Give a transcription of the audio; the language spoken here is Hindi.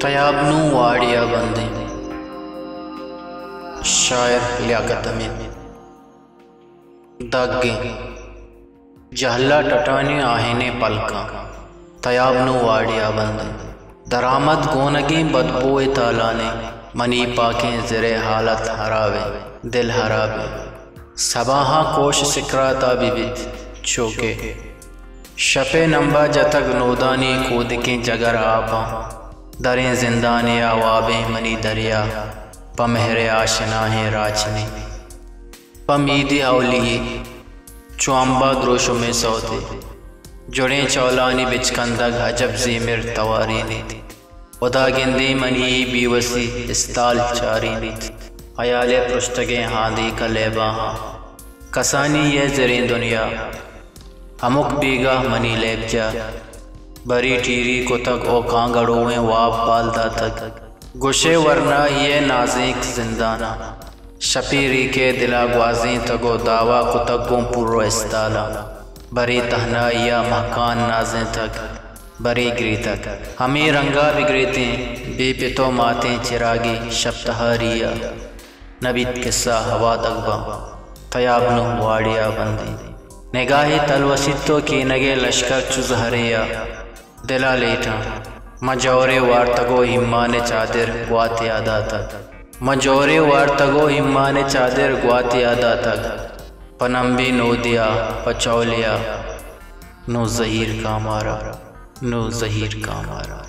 तयाबनू वाड़िया बंदे। शायर लियाकत अमीन। दागे जहला टटानी आहेने पलका तयाबनू वाड़िया बंदे। दरामद गोनगी बदबोए तालाने मनी पाकें ज़रे हालत हरावे दिल हरावे। सबाहा कोश सिकराता बिबित चोके शपे नंबा जतक नोदानी कूद के जगर आपा। दरें जिंदाने आवाबे मनी दरिया पमहरे आशना है राचने। पमीदी अवली चुआम्बा ग्रोशो में सौते जुड़े चौलानी बिचकंदग हजब ज़ीमिर तवारी नीति। उदा गिंदी मनी बीवसी इस्ताल चारी नीति। हयाले पुश्तगे हादी का लेबाहा कसानी ये ज़रे दुनिया हमुक बीगा मनी लेबजा। बरी टीरी को तक ओ कांगड़ों वाप पालदा तक गुशे वरना ये नाजिक जिंदाना। शपीरी के दिला ग्वाजी तगो दावा को तगों पुर्रो इस्ताला। बरी तहना या मकान नाजें तक बरी गिरी तक हमें रंगा बिगड़ते बेपितो माते चिरागी शब्तहारिया। नबीत किस्सा हवा दगबा तयाबनू वाड़िया बंदी। निगाही तलवसितो की नगे लश्कर चुजहरिया दिला लेटा। मजौरे वार्तगो हिम्माने चादर ग्वाते आदा तक। मजौरे वार्तगो हिम्माने चादर ग्वाते आदा तक। पनम्बी नो दिया पचौलिया नो ज़हीर का मारा नो ज़हीर का मारा।